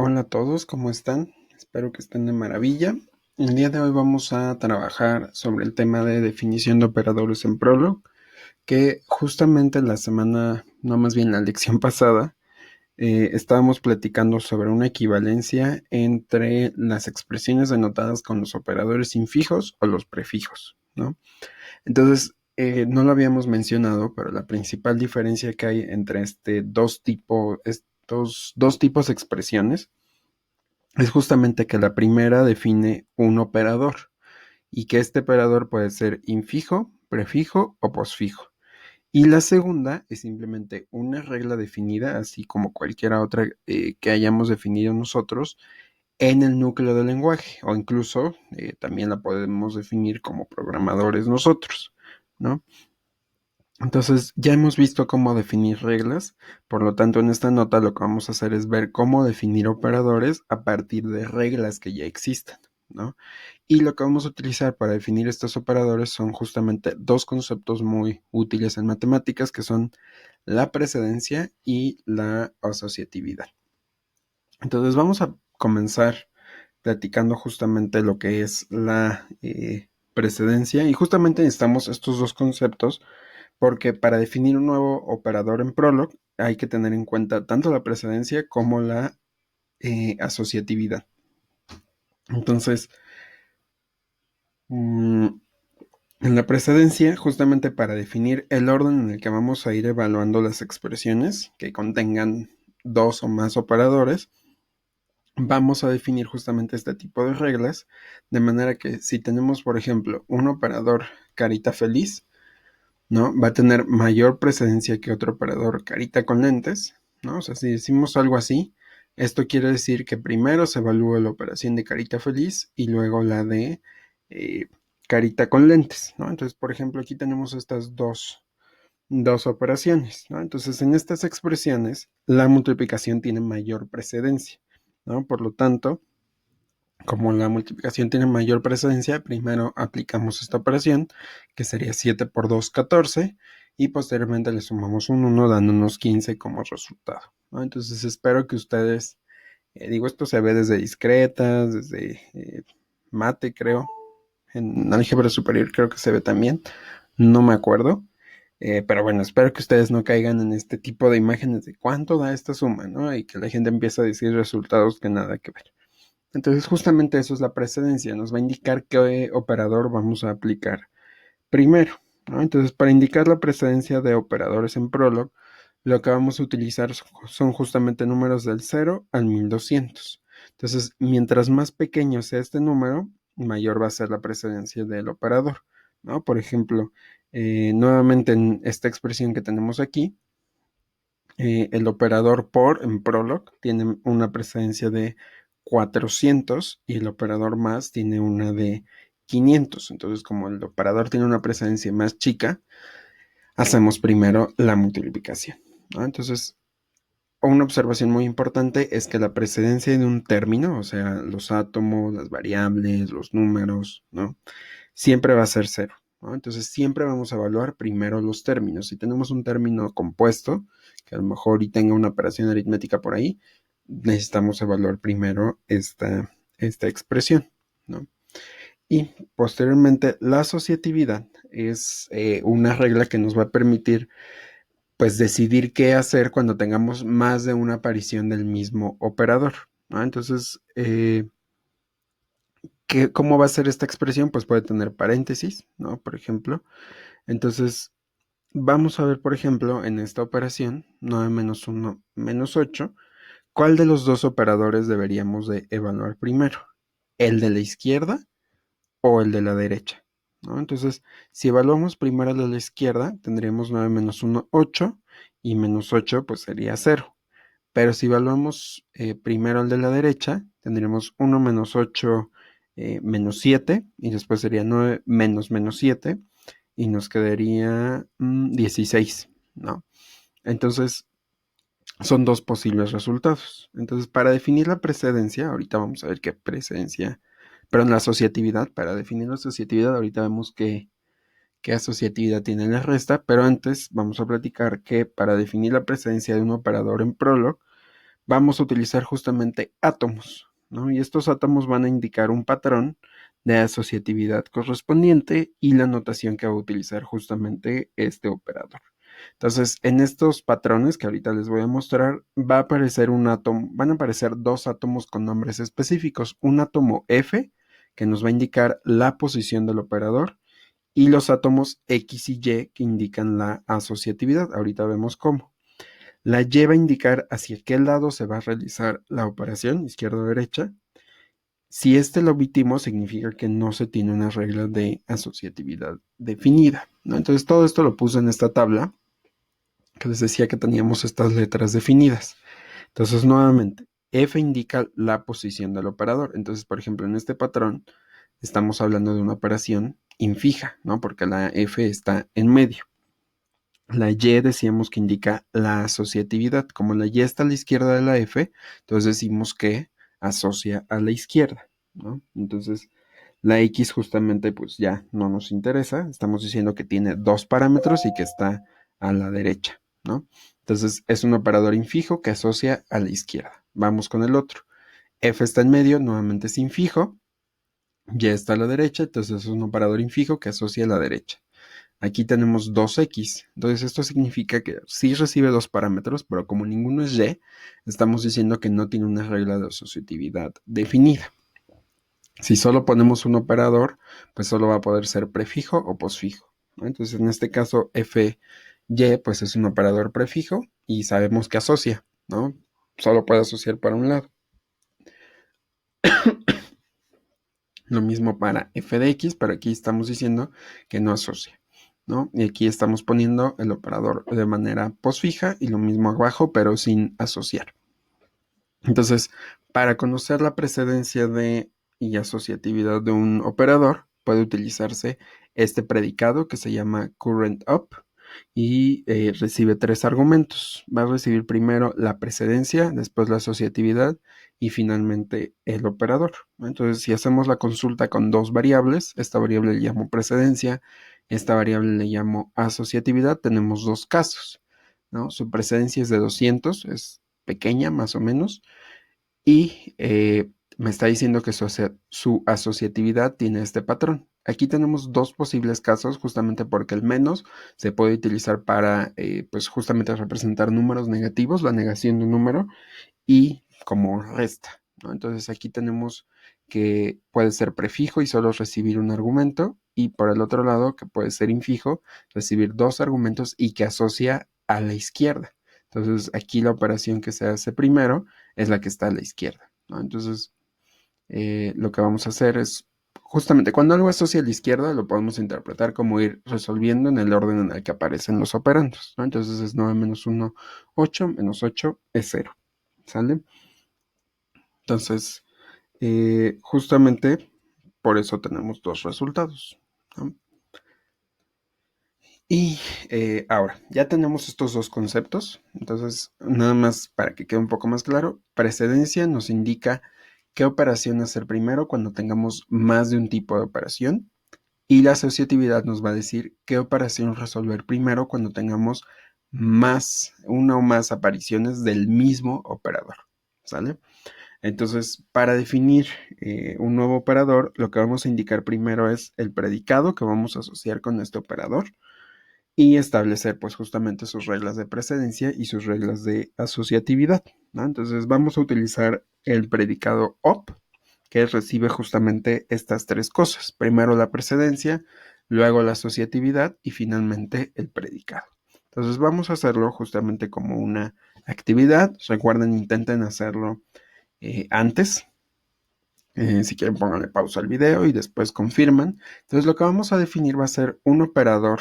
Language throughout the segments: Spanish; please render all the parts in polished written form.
Hola a todos, ¿cómo están? Espero que estén de maravilla. El día de hoy vamos a trabajar sobre el tema de definición de operadores en Prolog, que justamente la semana, no más bien la lección pasada, estábamos platicando sobre una equivalencia entre las expresiones denotadas con los operadores infijos o los prefijos, ¿no? Entonces, no lo habíamos mencionado, pero la principal diferencia que hay entre estos dos tipos de expresiones es justamente que la primera define un operador y que este operador puede ser infijo, prefijo o posfijo. Y la segunda es simplemente una regla definida, así como cualquier otra que hayamos definido nosotros en el núcleo del lenguaje, o incluso también la podemos definir como programadores nosotros, ¿no? Entonces ya hemos visto cómo definir reglas, por lo tanto en esta nota lo que vamos a hacer es ver cómo definir operadores a partir de reglas que ya existan, ¿no? Y lo que vamos a utilizar para definir estos operadores son justamente dos conceptos muy útiles en matemáticas, que son la precedencia y la asociatividad. Entonces vamos a comenzar platicando justamente lo que es la precedencia, y justamente necesitamos estos dos conceptos porque para definir un nuevo operador en Prolog hay que tener en cuenta tanto la precedencia como la asociatividad. Entonces, mmm, en la precedencia, justamente para definir el orden en el que vamos a ir evaluando las expresiones que contengan dos o más operadores, vamos a definir justamente este tipo de reglas, de manera que si tenemos, por ejemplo, un operador carita feliz, ¿no? Va a tener mayor precedencia que otro operador carita con lentes, ¿no? O sea, si decimos algo así, esto quiere decir que primero se evalúa la operación de carita feliz y luego la de eh, carita con lentes, ¿no? Entonces, por ejemplo, aquí tenemos estas dos operaciones, ¿no? Entonces, en estas expresiones, la multiplicación tiene mayor precedencia, ¿no? Por lo tanto, como la multiplicación tiene mayor precedencia, primero aplicamos esta operación, que sería 7 por 2, 14, y posteriormente le sumamos un 1, dándonos 15 como resultado, ¿no? Entonces espero que ustedes, esto se ve desde discretas, desde mate, creo, en álgebra superior creo que se ve también, no me acuerdo, pero bueno, espero que ustedes no caigan en este tipo de imágenes de cuánto da esta suma, ¿no? Y que la gente empiece a decir resultados que nada que ver. Entonces, justamente eso es la precedencia, nos va a indicar qué operador vamos a aplicar primero, ¿no? Entonces, para indicar la precedencia de operadores en Prolog, lo que vamos a utilizar son justamente números del 0 al 1200. Entonces, mientras más pequeño sea este número, mayor va a ser la precedencia del operador, ¿no? Por ejemplo, nuevamente en esta expresión que tenemos aquí, el operador por en Prolog tiene una precedencia de 400 y el operador más tiene una de 500. Entonces, como el operador tiene una precedencia más chica, hacemos primero la multiplicación, ¿no? Entonces, una observación muy importante es que la precedencia de un término, o sea, los átomos, las variables, los números, ¿no? Siempre va a ser cero, ¿no? Entonces siempre vamos a evaluar primero los términos. Si tenemos un término compuesto, que a lo mejor y tenga una operación aritmética por ahí, necesitamos evaluar primero esta expresión, ¿no? Y posteriormente la asociatividad es una regla que nos va a permitir pues decidir qué hacer cuando tengamos más de una aparición del mismo operador, ¿no? Entonces, ¿cómo va a ser esta expresión? Pues puede tener paréntesis, ¿no? Por ejemplo. Entonces, vamos a ver, por ejemplo, en esta operación, 9 menos 1 menos 8, ¿cuál de los dos operadores deberíamos de evaluar primero? ¿El de la izquierda o el de la derecha? ¿No? Entonces, si evaluamos primero el de la izquierda, tendríamos 9 menos 1, 8, y menos 8 pues sería 0. Pero si evaluamos primero el de la derecha, tendríamos 1 menos 8 menos 7, y después sería 9 menos menos 7, y nos quedaría 16, ¿no? Entonces, son dos posibles resultados. Entonces, para definir la precedencia, ahorita vamos a ver qué precedencia, perdón, la asociatividad, para definir la asociatividad, ahorita vemos qué asociatividad tiene la resta, pero antes vamos a platicar que para definir la precedencia de un operador en Prolog, vamos a utilizar justamente átomos, ¿no? Y estos átomos van a indicar un patrón de asociatividad correspondiente y la notación que va a utilizar justamente este operador. Entonces, en estos patrones que ahorita les voy a mostrar, va a aparecer un átomo, van a aparecer dos átomos con nombres específicos, un átomo F, que nos va a indicar la posición del operador, y los átomos X y Y que indican la asociatividad. Ahorita vemos cómo. La Y va a indicar hacia qué lado se va a realizar la operación, izquierda o derecha. Si este lo omitimos, significa que no se tiene una regla de asociatividad definida, ¿no? Entonces, todo esto lo puse en esta tabla que les decía que teníamos estas letras definidas. Entonces, nuevamente, F indica la posición del operador. Entonces, por ejemplo, en este patrón estamos hablando de una operación infija, ¿no? Porque la F está en medio. La Y decíamos que indica la asociatividad. Como la Y está a la izquierda de la F, entonces decimos que asocia a la izquierda, ¿no? Entonces, la X justamente pues ya no nos interesa. Estamos diciendo que tiene dos parámetros y que está a la derecha, ¿no? Entonces, es un operador infijo que asocia a la izquierda. Vamos con el otro. F está en medio, nuevamente es infijo. Y está a la derecha, entonces es un operador infijo que asocia a la derecha. Aquí tenemos 2x, entonces esto significa que sí recibe dos parámetros, pero como ninguno es y, estamos diciendo que no tiene una regla de asociatividad definida. Si solo ponemos un operador, pues solo va a poder ser prefijo o posfijo, ¿no? Entonces en este caso fy pues es un operador prefijo y sabemos que asocia, ¿no? Solo puede asociar para un lado. Lo mismo para f de x, pero aquí estamos diciendo que no asocia, ¿no? Y aquí estamos poniendo el operador de manera posfija y lo mismo abajo, pero sin asociar. Entonces, para conocer la precedencia de y asociatividad de un operador, puede utilizarse este predicado que se llama current up y recibe tres argumentos. Va a recibir primero la precedencia, después la asociatividad y finalmente el operador. Entonces, si hacemos la consulta con dos variables, esta variable le llamo precedencia, esta variable le llamo asociatividad, tenemos dos casos, ¿no? Su precedencia es de 200, es pequeña más o menos, y me está diciendo que su asociatividad tiene este patrón. Aquí tenemos dos posibles casos, justamente porque el menos se puede utilizar para, pues justamente representar números negativos, la negación de un número, y como resta, ¿no? Entonces aquí tenemos que puede ser prefijo y solo recibir un argumento, y por el otro lado, que puede ser infijo, recibir dos argumentos y que asocia a la izquierda. Entonces aquí la operación que se hace primero es la que está a la izquierda, ¿no? Entonces lo que vamos a hacer es, justamente cuando algo asocia a la izquierda, lo podemos interpretar como ir resolviendo en el orden en el que aparecen los operandos, ¿no? Entonces es 9 menos 1, 8, menos 8 es 0, ¿sale? Entonces, justamente por eso tenemos dos resultados, ¿no? Y ahora, ya tenemos estos dos conceptos, entonces nada más para que quede un poco más claro, precedencia nos indica qué operación hacer primero cuando tengamos más de un tipo de operación, y la asociatividad nos va a decir qué operación resolver primero cuando tengamos una o más apariciones del mismo operador, ¿sale? Entonces, para definir un nuevo operador, lo que vamos a indicar primero es el predicado que vamos a asociar con este operador y establecer pues justamente sus reglas de precedencia y sus reglas de asociatividad, ¿no? Entonces vamos a utilizar el predicado op, que recibe justamente estas tres cosas. Primero la precedencia, luego la asociatividad y finalmente el predicado. Entonces vamos a hacerlo justamente como una actividad. Recuerden, intenten hacerlo antes. Si quieren, pónganle pausa al video y después confirman. Entonces, lo que vamos a definir va a ser un operador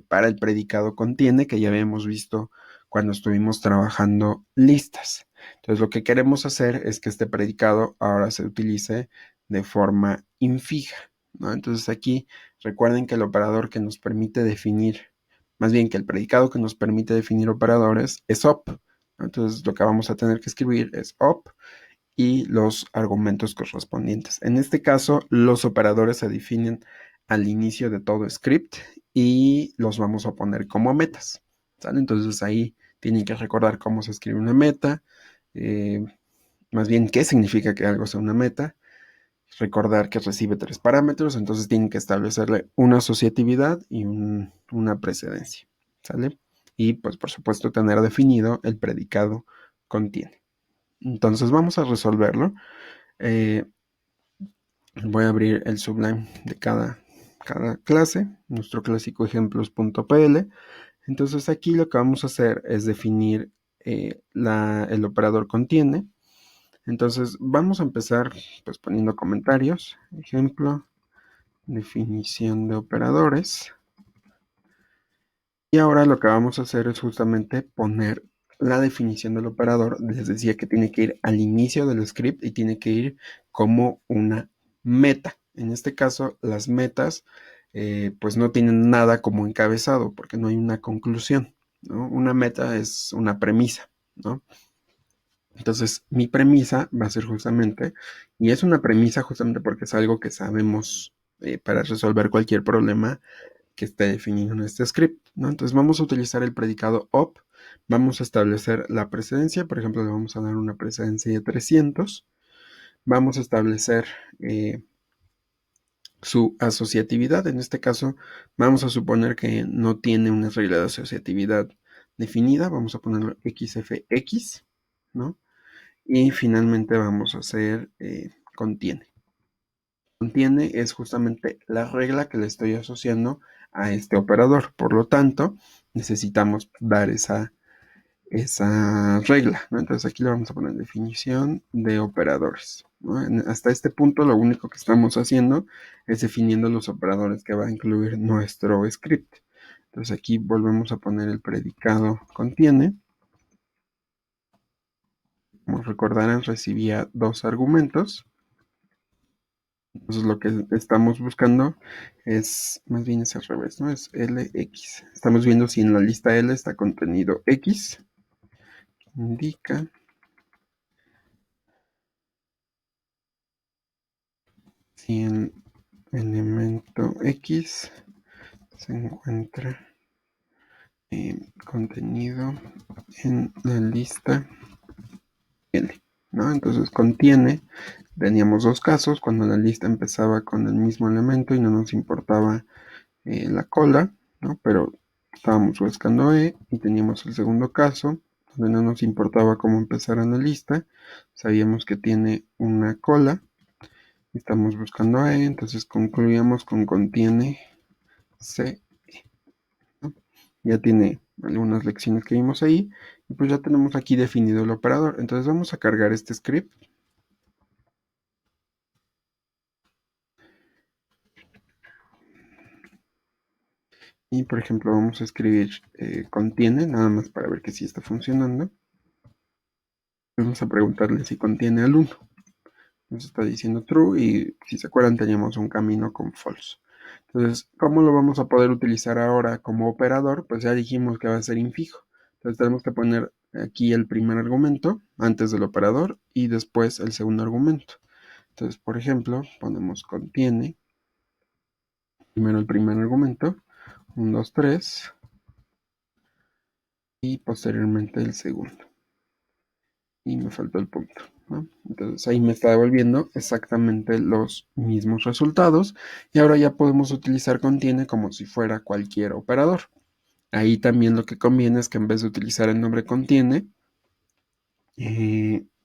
para el predicado contiene, que ya habíamos visto cuando estuvimos trabajando listas. Entonces, lo que queremos hacer es que este predicado ahora se utilice de forma infija, ¿no? Entonces, aquí recuerden que el operador que nos permite definir, más bien que el predicado que nos permite definir operadores es op, ¿no? Entonces, lo que vamos a tener que escribir es op y los argumentos correspondientes. En este caso, los operadores se definen al inicio de todo script y los vamos a poner como metas, ¿sale? Entonces ahí tienen que recordar cómo se escribe una meta, más bien qué significa que algo sea una meta. Recordar que recibe 3 parámetros, entonces tienen que establecerle una asociatividad y una precedencia, ¿sale? Y pues por supuesto tener definido el predicado contiene. Entonces vamos a resolverlo. Eh, Voy a abrir el Sublime de cada clase, nuestro clásico ejemplos.pl. Entonces aquí lo que vamos a hacer es definir el operador contiene. Entonces vamos a empezar pues poniendo comentarios. Ejemplo, definición de operadores. Y ahora lo que vamos a hacer es justamente poner la definición del operador. Les decía que tiene que ir al inicio del script y tiene que ir como una meta. En este caso, las metas pues no tienen nada como encabezado porque no hay una conclusión, ¿no? Una meta es una premisa, ¿no? Entonces, mi premisa va a ser justamente, y es una premisa justamente porque es algo que sabemos para resolver cualquier problema que esté definido en este script, ¿no? Entonces vamos a utilizar el predicado op, vamos a establecer la precedencia, por ejemplo, le vamos a dar una precedencia de 300, vamos a establecer su asociatividad, en este caso vamos a suponer que no tiene una regla de asociatividad definida, vamos a ponerlo xfx, ¿no? Y finalmente vamos a hacer contiene. Contiene es justamente la regla que le estoy asociando a este operador. Por lo tanto, necesitamos dar esa regla, ¿no? Entonces aquí le vamos a poner definición de operadores, ¿no? Hasta este punto lo único que estamos haciendo es definiendo los operadores que va a incluir nuestro script. Entonces aquí volvemos a poner el predicado contiene. Como recordarán, recibía 2 argumentos. Entonces lo que estamos buscando es, más bien es al revés, ¿no? Es LX. Estamos viendo si en la lista L está contenido X. Indica si el elemento X se encuentra contenido en la lista L, ¿no? Entonces contiene, teníamos 2 casos, cuando la lista empezaba con el mismo elemento y no nos importaba la cola, ¿no? Pero estábamos buscando E y teníamos el segundo caso, donde no nos importaba cómo empezara la lista, sabíamos que tiene una cola, estamos buscando E, entonces concluíamos con contiene C, ¿no? Ya tiene algunas lecciones que vimos ahí, y pues ya tenemos aquí definido el operador. Entonces vamos a cargar este script. Y por ejemplo vamos a escribir contiene, nada más para ver que sí está funcionando. Vamos a preguntarle si contiene al 1. Nos está diciendo true y si se acuerdan teníamos un camino con false. Entonces, ¿cómo lo vamos a poder utilizar ahora como operador? Pues ya dijimos que va a ser infijo. Entonces tenemos que poner aquí el primer argumento antes del operador y después el segundo argumento. Entonces, por ejemplo, ponemos contiene, primero el primer argumento, 1, 2, 3, y posteriormente el segundo. Y me faltó el punto, ¿no? Entonces ahí me está devolviendo exactamente los mismos resultados y ahora ya podemos utilizar contiene como si fuera cualquier operador. Ahí también lo que conviene es que en vez de utilizar el nombre contiene,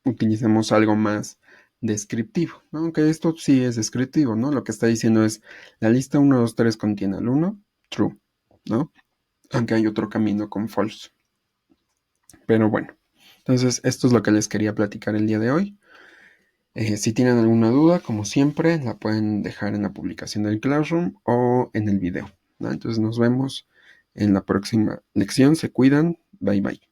utilicemos algo más descriptivo, ¿no? Aunque esto sí es descriptivo, ¿no? Lo que está diciendo es la lista 1, 2, 3 contiene al 1, true, ¿no? Aunque hay otro camino con false. Pero bueno, entonces esto es lo que les quería platicar el día de hoy. Si tienen alguna duda, como siempre, la pueden dejar en la publicación del Classroom o en el video, ¿no? Entonces nos vemos en la próxima lección. Se cuidan. Bye bye.